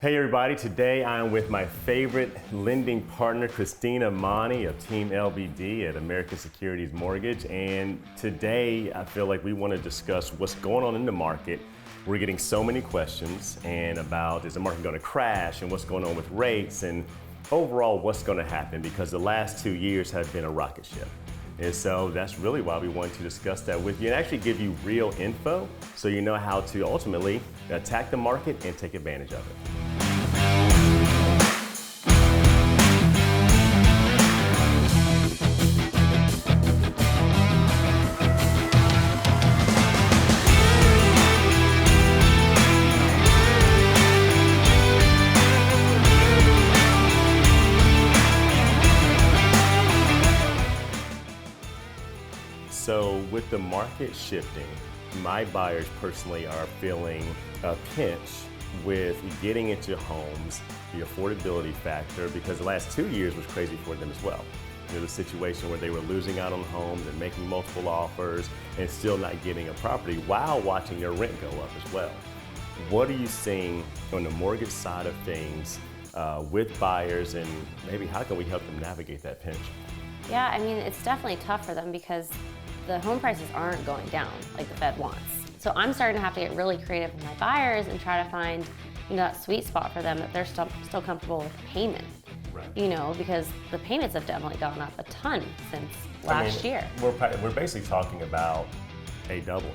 Hey everybody, today I'm with my favorite lending partner, Christina Mauney of Team LBD at American Securities Mortgage. And today I feel like we want to discuss what's going on in the market. We're getting so many questions and about is the market going to crash and what's going on with rates and overall what's going to happen, because the last 2 years have been a rocket ship. And so that's really why we wanted to discuss that with you and actually give you real info so you know how to ultimately attack the market and take advantage of it. So with the market shifting, my buyers personally are feeling a pinch with getting into homes, the affordability factor, because the last 2 years was crazy for them as well. There was a situation where they were losing out on homes and making multiple offers and still not getting a property while watching their rent go up as well. What are you seeing on the mortgage side of things with buyers, and maybe how can we help them navigate that pinch? Yeah, I mean, it's definitely tough for them because the home prices aren't going down like the Fed wants. So I'm starting to have to get really creative with my buyers and try to find, that sweet spot for them that they're still comfortable with payment. Right. Because the payments have definitely gone up a ton since last year. We're basically talking about a doubling,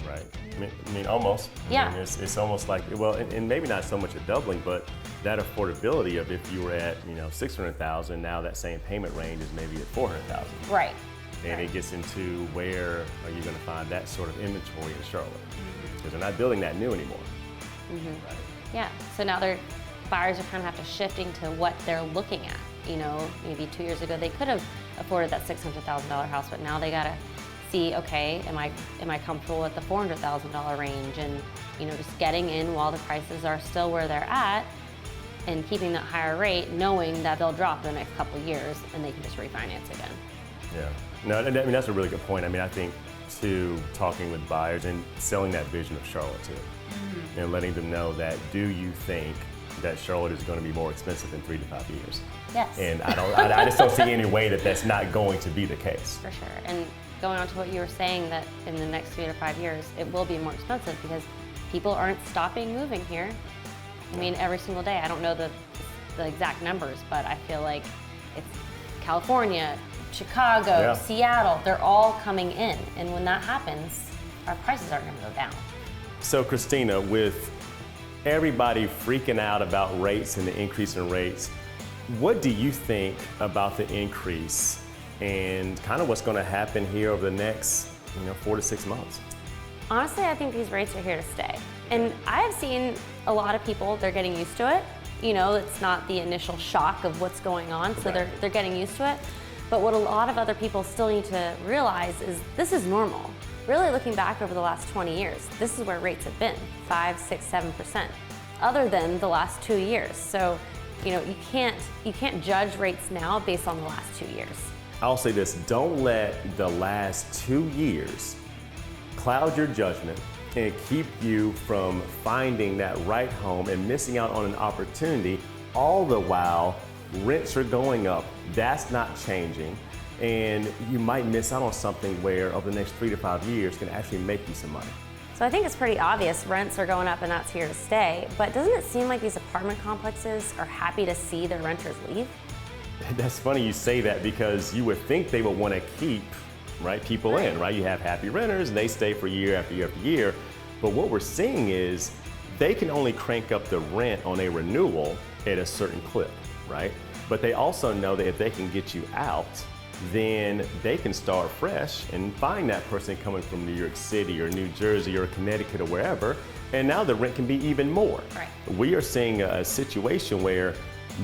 right? I mean almost. Yeah. It's almost like, well, and maybe not so much a doubling, but that affordability of if you were at, $600,000, now that same payment range is maybe at $400,000. Right. And right. It gets into where are you going to find that sort of inventory in Charlotte? Because they're not building that new anymore. Mm-hmm. Right. Yeah, so now buyers are kind of have to shifting to what they're looking at. Maybe 2 years ago they could have afforded that $600,000 house, but now they got to see, okay, am I comfortable with the $400,000 range, and just getting in while the prices are still where they're at and keeping that higher rate, knowing that they'll drop the next couple of years and they can just refinance again. Yeah, no, I mean that's a really good point. I think too, talking with buyers and selling that vision of Charlotte too, and letting them know that, do you think that Charlotte is going to be more expensive in 3 to 5 years? Yes. And I just don't see any way that that's not going to be the case. For sure. And going on to what you were saying, that in the next 3 to 5 years it will be more expensive because people aren't stopping moving here. I mean, every single day. I don't know the exact numbers, but I feel like it's California, Chicago, Seattle, they're all coming in. And when that happens, our prices aren't going to go down. So Christina, with everybody freaking out about rates and the increase in rates, what do you think about the increase and kind of what's going to happen here over the next 4 to 6 months? Honestly, I think these rates are here to stay. And I have seen a lot of people, they're getting used to it. It's not the initial shock of what's going on, so they're getting used to it. But what a lot of other people still need to realize is this is normal. Really looking back over the last 20 years, this is where rates have been, 5, 6, 7%, other than the last 2 years. So, you can't judge rates now based on the last 2 years. I'll say this, don't let the last 2 years cloud your judgment and keep you from finding that right home and missing out on an opportunity, all the while rents are going up. That's not changing, and you might miss out on something where over the next 3 to 5 years can actually make you some money. So I think it's pretty obvious rents are going up and that's here to stay, but doesn't it seem like these apartment complexes are happy to see their renters leave? That's funny you say that, because you would think they would want to keep people in, right? You have happy renters and they stay for year after year after year, but what we're seeing is they can only crank up the rent on a renewal at a certain clip, right? But they also know that if they can get you out, then they can start fresh and find that person coming from New York City or New Jersey or Connecticut or wherever, and now the rent can be even more. Right. We are seeing a situation where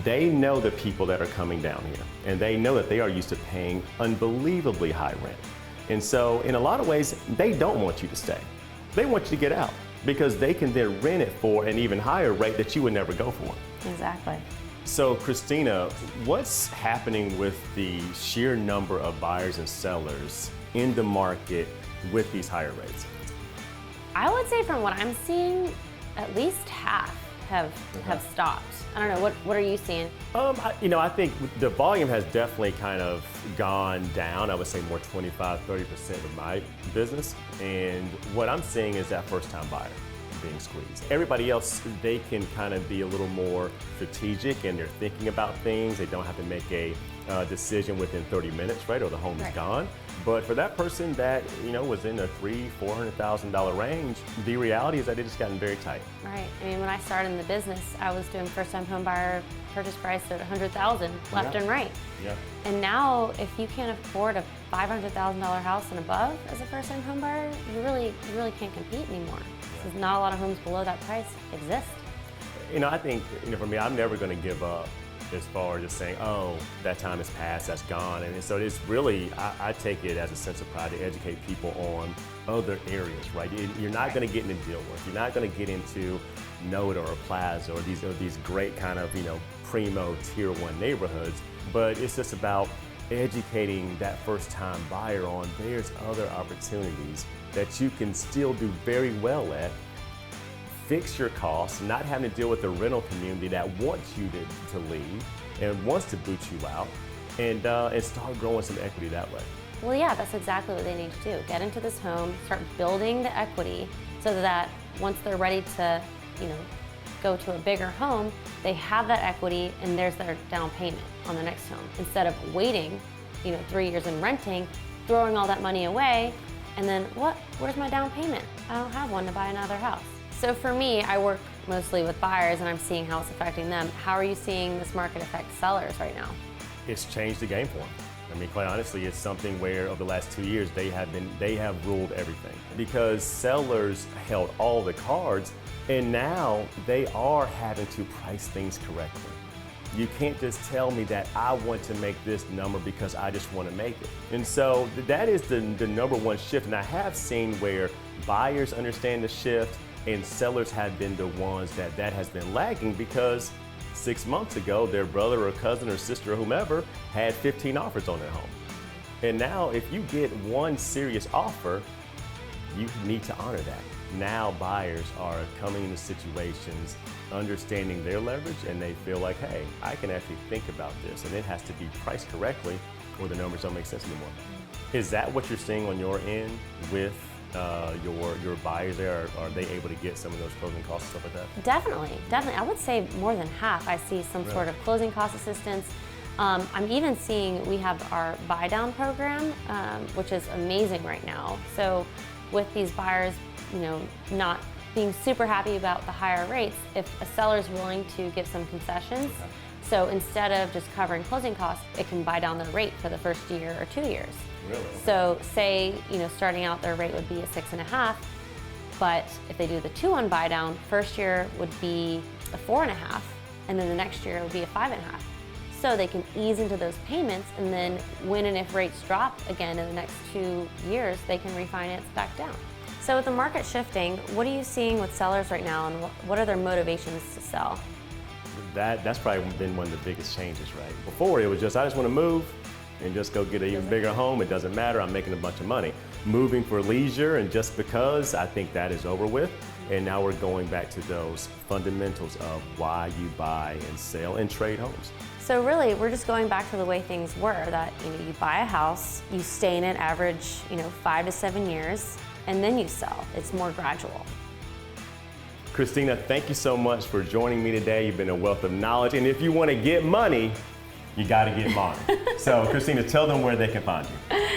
they know the people that are coming down here, and they know that they are used to paying unbelievably high rent. And so in a lot of ways, they don't want you to stay. They want you to get out because they can then rent it for an even higher rate that you would never go for. Exactly. So Christina, what's happening with the sheer number of buyers and sellers in the market with these higher rates? I would say from what I'm seeing, at least half. have stopped. I don't know, what are you seeing? I think the volume has definitely kind of gone down. I would say more 25-30% of my business. And what I'm seeing is that first-time buyer being squeezed. Everybody else, they can kind of be a little more strategic and they're thinking about things. They don't have to make a decision within 30 minutes, right? Or the home is gone. But for that person that, was in a $300,000-$400,000 range, the reality is that it's gotten very tight. Right. I mean, when I started in the business, I was doing first-time home buyer purchase price at $100,000 left and right. Yeah. And now, if you can't afford a $500,000 house and above as a first-time home buyer, you really can't compete anymore. Because not a lot of homes below that price exist. I think, for me, I'm never going to give up as far as just saying, oh, that time is past, that's gone. And so it's really, I take it as a sense of pride to educate people on other areas, right? You're not going to get into Dilworth. You're not going to get into Noda or Plaza or these great kind of, primo tier 1 neighborhoods. But it's just about educating that first-time buyer on there's other opportunities that you can still do very well at. Fix your costs, not having to deal with the rental community that wants you to leave and wants to boot you out, and start growing some equity that way. Well, yeah, that's exactly what they need to do. Get into this home, start building the equity so that once they're ready to, go to a bigger home, they have that equity and there's their down payment on the next home. Instead of waiting, 3 years and renting, throwing all that money away, and then where's my down payment? I don't have one to buy another house. So for me, I work mostly with buyers and I'm seeing how it's affecting them. How are you seeing this market affect sellers right now? It's changed the game for them. I mean, quite honestly, it's something where over the last 2 years, they have ruled everything because sellers held all the cards and now they are having to price things correctly. You can't just tell me that I want to make this number because I just want to make it. And so that is the number one shift. And I have seen where buyers understand the shift and sellers have been the ones that has been lagging because 6 months ago, their brother or cousin or sister or whomever had 15 offers on their home. And now if you get one serious offer, you need to honor that. Now buyers are coming into situations understanding their leverage and they feel like, hey, I can actually think about this and it has to be priced correctly or the numbers don't make sense anymore. Is that what you're seeing on your end with your buyers there? Are they able to get some of those closing costs and stuff like that? Definitely. I would say more than half I see some sort of closing cost assistance. I'm even seeing we have our buy down program, which is amazing right now. So with these buyers, not being super happy about the higher rates, if a seller is willing to give some concessions, so instead of just covering closing costs, it can buy down their rate for the first year or 2 years. Really? So say, starting out their rate would be a 6.5, but if they do the 2-1 buy down, first year would be a 4.5, and then the next year it would be a 5.5. So they can ease into those payments, and then when and if rates drop again in the next 2 years, they can refinance back down. So with the market shifting, what are you seeing with sellers right now, and what are their motivations to sell? That's probably been one of the biggest changes, right? Before it was just, I just want to move and just go get an even bigger home. It doesn't matter, I'm making a bunch of money. Moving for leisure and just because, I think that is over with. And now we're going back to those fundamentals of why you buy and sell and trade homes. So really, we're just going back to the way things were, that you buy a house, you stay in it average 5 to 7 years, and then you sell. It's more gradual. Christina, thank you so much for joining me today. You've been a wealth of knowledge. And if you want to get money, you got to get Mauney. So Christina, tell them where they can find you.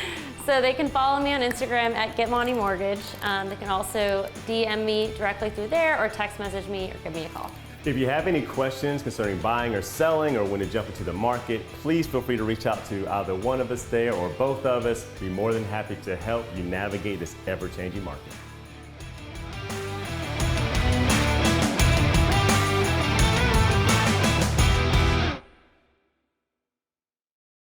So they can follow me on Instagram at Get Mauney Mortgage. They can also DM me directly through there or text message me or give me a call. If you have any questions concerning buying or selling or when to jump into the market, please feel free to reach out to either one of us there or both of us. We'd be more than happy to help you navigate this ever-changing market.